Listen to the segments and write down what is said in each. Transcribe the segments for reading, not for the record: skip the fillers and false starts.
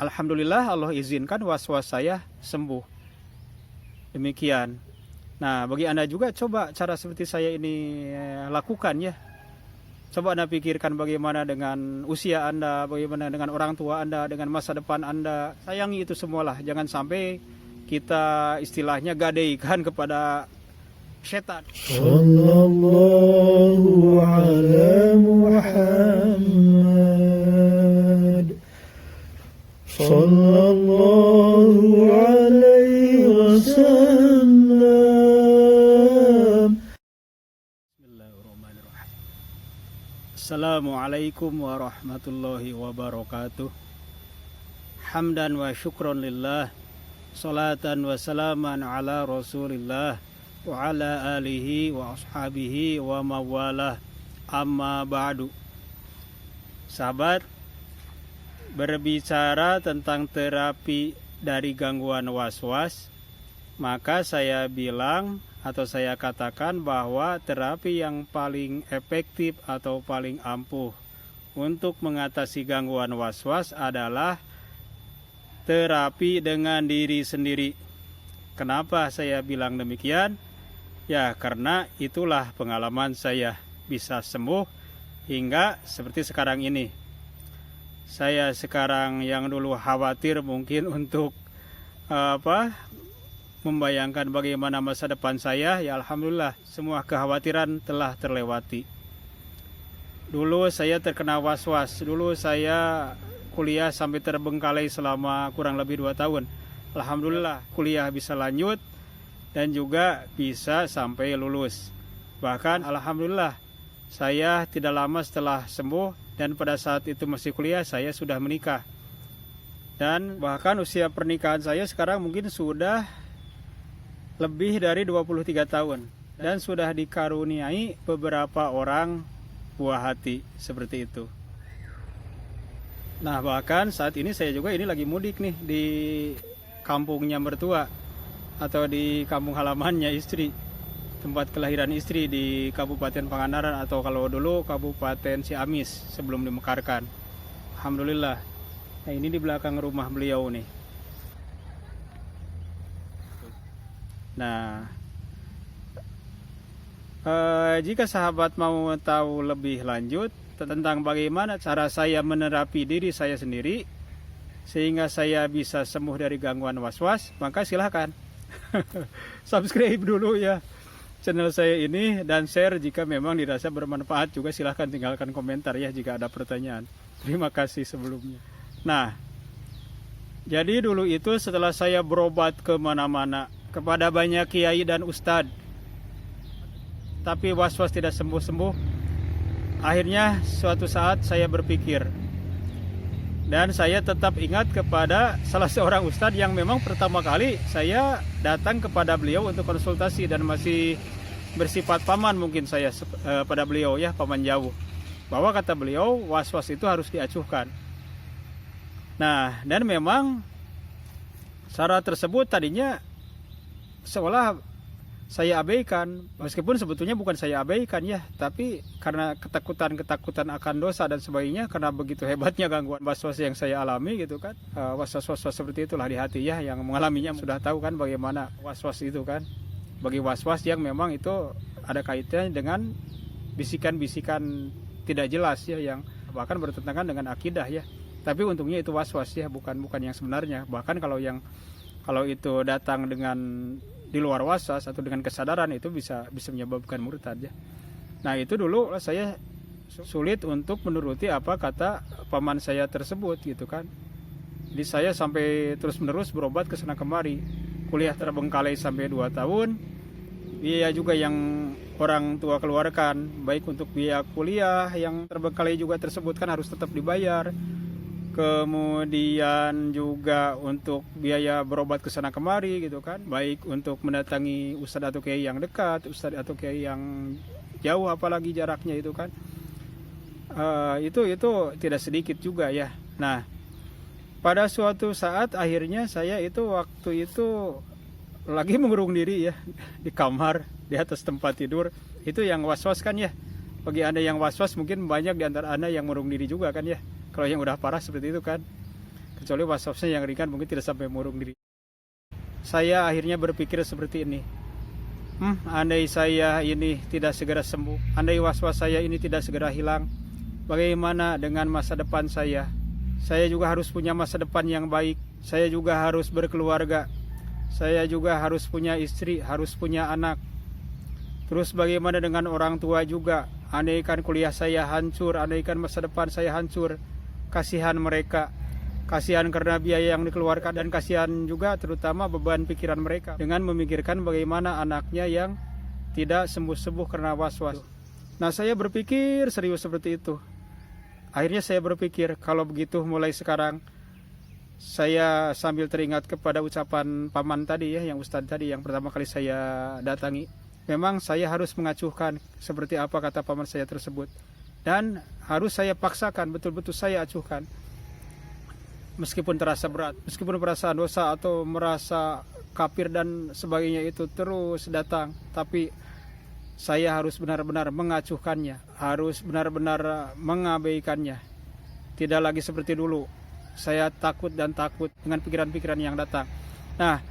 alhamdulillah Allah izinkan was-was saya sembuh. Demikian. Nah, bagi Anda juga coba cara seperti saya ini lakukan ya. Coba Anda pikirkan bagaimana dengan usia Anda, bagaimana dengan orang tua Anda, dengan masa depan Anda. Sayangi itu semualah. Jangan sampai kita istilahnya gadaikan kepada setan. Sallallahu ala Muhammad. Sallallahu alaihi wasallam. Bismillahirrahmanirrahim. Assalamualaikum warahmatullahi wabarakatuh. Hamdan wa syukron lillah. Salatan wa salaman ala rasulillah wa ala alihi wa ashabihi wa mawalah, amma ba'du. Sahabat, berbicara tentang terapi dari gangguan was-was, maka saya bilang atau saya katakan bahwa terapi yang paling efektif atau paling ampuh untuk mengatasi gangguan was-was adalah terapi dengan diri sendiri. Kenapa saya bilang demikian? Ya, karena itulah pengalaman saya bisa sembuh hingga seperti sekarang ini. Saya sekarang yang dulu khawatir mungkin untuk membayangkan bagaimana masa depan saya, ya alhamdulillah semua kekhawatiran telah terlewati. Dulu saya terkena was-was, dulu saya kuliah sampai terbengkalai selama kurang lebih 2 tahun. Alhamdulillah kuliah bisa lanjut dan juga bisa sampai lulus. Bahkan alhamdulillah saya tidak lama setelah sembuh dan pada saat itu masih kuliah saya sudah menikah. Dan bahkan usia pernikahan saya sekarang mungkin sudah lebih dari 23 tahun dan sudah dikaruniai beberapa orang buah hati seperti itu. Nah, bahkan saat ini saya juga ini lagi mudik nih di kampungnya mertua atau di kampung halamannya istri, tempat kelahiran istri di Kabupaten Pangandaran atau kalau dulu Kabupaten Ciamis sebelum dimekarkan. Alhamdulillah. Nah, ini di belakang rumah beliau nih. Nah, jika sahabat mau tahu lebih lanjut tentang bagaimana cara saya menerapi diri saya sendiri sehingga saya bisa sembuh dari gangguan was-was, maka silahkan subscribe dulu ya channel saya ini dan share jika memang dirasa bermanfaat. Juga silahkan tinggalkan komentar ya jika ada pertanyaan. Terima kasih sebelumnya. Nah, jadi dulu itu setelah saya berobat kemana-mana kepada banyak kiai dan ustadz, tapi was-was tidak sembuh-sembuh, akhirnya suatu saat saya berpikir, dan saya tetap ingat kepada salah seorang ustadz yang memang pertama kali saya datang kepada beliau untuk konsultasi dan masih bersifat paman mungkin saya pada beliau ya, paman jauh. Bahwa kata beliau was-was itu harus diacuhkan. Nah, dan memang syarat tersebut tadinya seolah saya abaikan, meskipun sebetulnya bukan saya abaikan ya, tapi karena ketakutan akan dosa dan sebagainya, karena begitu hebatnya gangguan was-was yang saya alami gitu kan. Was-was seperti itulah di hati ya, yang mengalaminya sudah tahu kan bagaimana was-was itu kan. Bagi was-was yang memang itu ada kaitannya dengan bisikan-bisikan tidak jelas ya, yang bahkan bertentangan dengan akidah ya. Tapi untungnya itu was-was ya, bukan yang sebenarnya. Bahkan kalau itu datang dengan di luar was-was atau dengan kesadaran, itu bisa menyebabkan murtad ya. Nah, itu dulu saya sulit untuk menuruti apa kata paman saya tersebut gitu kan. Jadi saya sampai terus-menerus berobat ke sana kemari. Kuliah terbengkalai sampai 2 tahun. Biaya juga yang orang tua keluarkan, baik untuk biaya kuliah yang terbengkalai juga tersebut kan harus tetap dibayar. Kemudian juga untuk biaya berobat ke sana kemari gitu kan, baik untuk mendatangi ustadz atau kiai yang dekat, ustadz atau kiai yang jauh apalagi jaraknya itu kan, itu tidak sedikit juga ya. Nah, pada suatu saat akhirnya saya itu waktu itu lagi mengurung diri ya di kamar di atas tempat tidur. Itu yang was-was kan ya. Bagi Anda yang was-was mungkin banyak di antara Anda yang mengurung diri juga kan ya. Kalau yang udah parah seperti itu kan. Kecuali was-wasnya yang ringan mungkin tidak sampai mengurung diri. Saya akhirnya berpikir seperti ini. Andai saya ini tidak segera sembuh, andai was-was saya ini tidak segera hilang, bagaimana dengan masa depan saya? Saya juga harus punya masa depan yang baik. Saya juga harus berkeluarga. Saya juga harus punya istri, harus punya anak. Terus bagaimana dengan orang tua juga? Andaikan kuliah saya hancur, andaikan masa depan saya hancur, kasihan mereka. Kasihan karena biaya yang dikeluarkan, dan kasihan juga terutama beban pikiran mereka dengan memikirkan bagaimana anaknya yang tidak sembuh-sembuh karena was-was. Nah, saya berpikir serius seperti itu. Akhirnya saya berpikir, kalau begitu mulai sekarang saya sambil teringat kepada ucapan paman tadi ya, yang Ustadz tadi yang pertama kali saya datangi. Memang saya harus mengacuhkan seperti apa kata paman saya tersebut. Dan harus saya paksakan, betul-betul saya acuhkan. Meskipun terasa berat, meskipun perasaan dosa atau merasa kafir dan sebagainya itu terus datang, tapi saya harus benar-benar mengacuhkannya, harus benar-benar mengabaikannya. Tidak lagi seperti dulu, saya takut dan takut dengan pikiran-pikiran yang datang. Nah,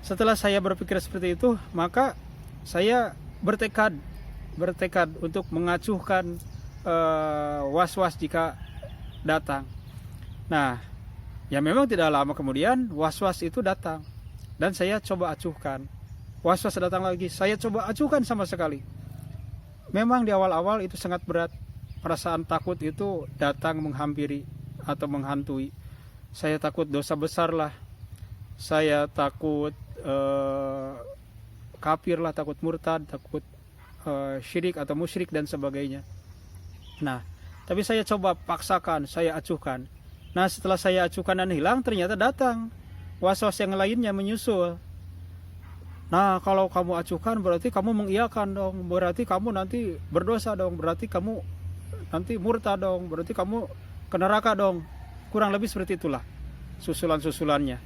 setelah saya berpikir seperti itu, maka saya bertekad untuk mengacuhkan was-was jika datang. Nah, ya memang tidak lama kemudian was-was itu datang. Dan saya coba acuhkan. Was-was datang lagi, saya coba acuhkan sama sekali. Memang di awal-awal itu sangat berat. Perasaan takut itu datang menghampiri atau menghantui. Saya takut dosa besar lah. Saya takut kafir lah, takut murtad, takut syirik atau musyrik dan sebagainya. Nah, tapi saya coba paksakan, saya acuhkan. Nah, setelah saya acuhkan dan hilang, ternyata datang was-was yang lainnya menyusul. Nah, kalau kamu acuhkan berarti kamu mengiyakan dong, berarti kamu nanti berdosa dong, berarti kamu nanti murtad dong, berarti kamu ke neraka dong. Kurang lebih seperti itulah susulan-susulannya.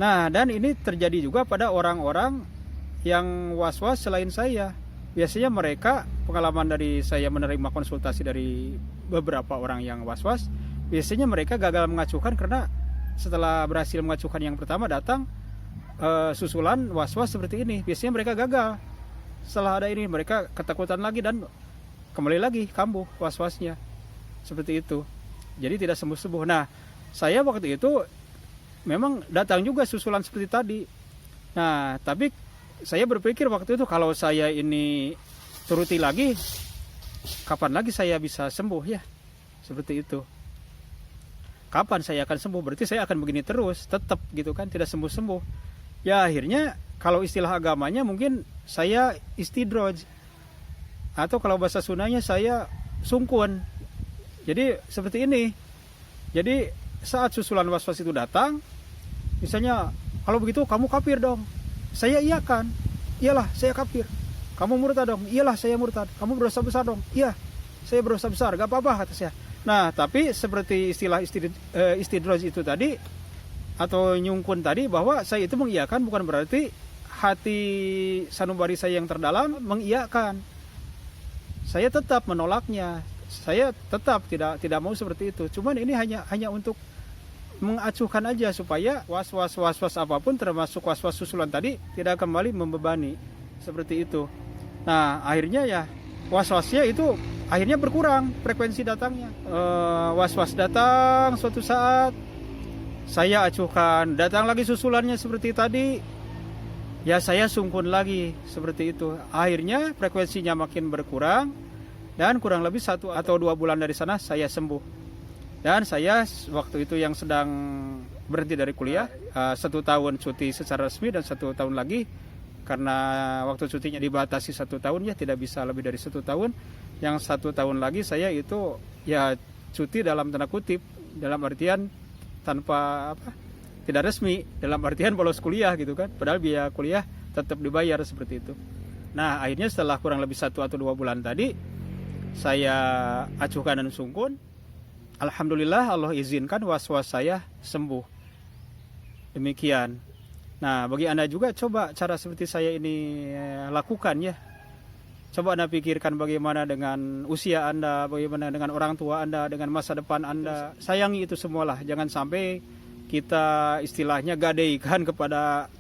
Nah, dan ini terjadi juga pada orang-orang yang was-was selain saya. Biasanya mereka, pengalaman dari saya menerima konsultasi dari beberapa orang yang was-was, biasanya mereka gagal mengacuhkan karena setelah berhasil mengacuhkan yang pertama datang susulan was-was seperti ini. Biasanya mereka gagal. Setelah ada ini mereka ketakutan lagi dan kembali lagi kambuh was-wasnya. Seperti itu. Jadi tidak sembuh-sembuh. Nah, saya waktu itu memang datang juga susulan seperti tadi. Nah, tapi saya berpikir waktu itu kalau saya ini turuti lagi, kapan lagi saya bisa sembuh ya? Seperti itu. Kapan saya akan sembuh? Berarti saya akan begini terus, tetap gitu kan, tidak sembuh-sembuh. Ya akhirnya kalau istilah agamanya mungkin saya istidroj. Atau kalau bahasa Sundanya saya sungkun. Jadi seperti ini. Jadi saat susulan was-was itu datang, misalnya kalau begitu kamu kafir dong. Saya iyakan. Iyalah saya kafir. Kamu murtad dong. Iyalah saya murtad. Kamu berdosa besar dong. Iya, saya berdosa besar. Gak apa-apa kata saya. Nah, tapi seperti istilah istidroj itu tadi atau nyungkun tadi, bahwa saya itu mengiyakan bukan berarti hati sanubari saya yang terdalam mengiyakan. Saya tetap menolaknya. Saya tetap tidak mau seperti itu. Cuman ini hanya untuk mengacuhkan aja supaya was-was apapun termasuk was-was susulan tadi tidak kembali membebani. Seperti itu. Nah, akhirnya ya was-wasnya itu akhirnya berkurang frekuensi datangnya. Was-was datang suatu saat, saya acuhkan, datang lagi susulannya seperti tadi, ya saya sungkun lagi seperti itu. Akhirnya frekuensinya makin berkurang dan kurang lebih 1 atau 2 bulan dari sana saya sembuh. Dan saya waktu itu yang sedang berhenti dari kuliah, 1 tahun cuti secara resmi dan 1 tahun lagi karena waktu cutinya dibatasi 1 tahun ya, tidak bisa lebih dari 1 tahun. Yang 1 tahun lagi saya itu ya cuti dalam tanda kutip, dalam artian tanpa tidak resmi, dalam artian bolos kuliah gitu kan, padahal biaya kuliah tetap dibayar seperti itu. Nah, akhirnya setelah kurang lebih 1 atau 2 bulan tadi saya acuhkan dan sungkun, alhamdulillah Allah izinkan was-was saya sembuh. Demikian. Nah, bagi Anda juga coba cara seperti saya ini lakukan ya. Coba Anda pikirkan bagaimana dengan usia Anda, bagaimana dengan orang tua Anda, dengan masa depan Anda. Sayangi itu semualah, jangan sampai kita istilahnya gadaikan kepada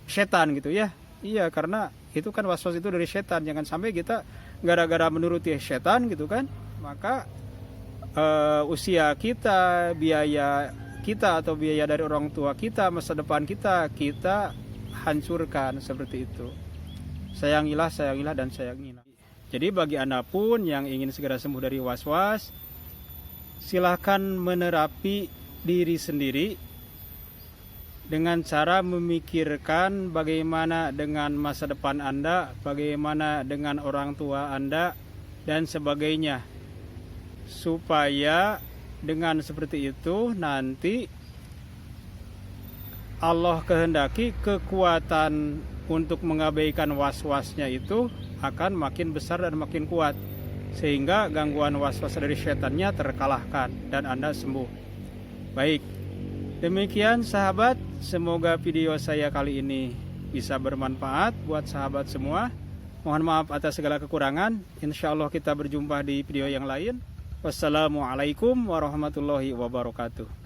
setan gitu ya. Iya, karena itu kan was-was itu dari setan. Jangan sampai kita gara-gara menuruti setan gitu kan, maka usia kita, biaya kita atau biaya dari orang tua kita, masa depan kita hancurkan seperti itu. Sayangilah dan sayangilah. Jadi bagi Anda pun yang ingin segera sembuh dari was-was, silahkan menerapi diri sendiri dengan cara memikirkan bagaimana dengan masa depan Anda, bagaimana dengan orang tua Anda, dan sebagainya. Supaya dengan seperti itu nanti Allah kehendaki kekuatan untuk mengabaikan was-wasnya itu akan makin besar dan makin kuat, sehingga gangguan was-was dari setannya terkalahkan dan Anda sembuh. Baik, demikian sahabat, semoga video saya kali ini bisa bermanfaat buat sahabat semua. Mohon maaf atas segala kekurangan. Insya Allah kita berjumpa di video yang lain. Wassalamualaikum warahmatullahi wabarakatuh.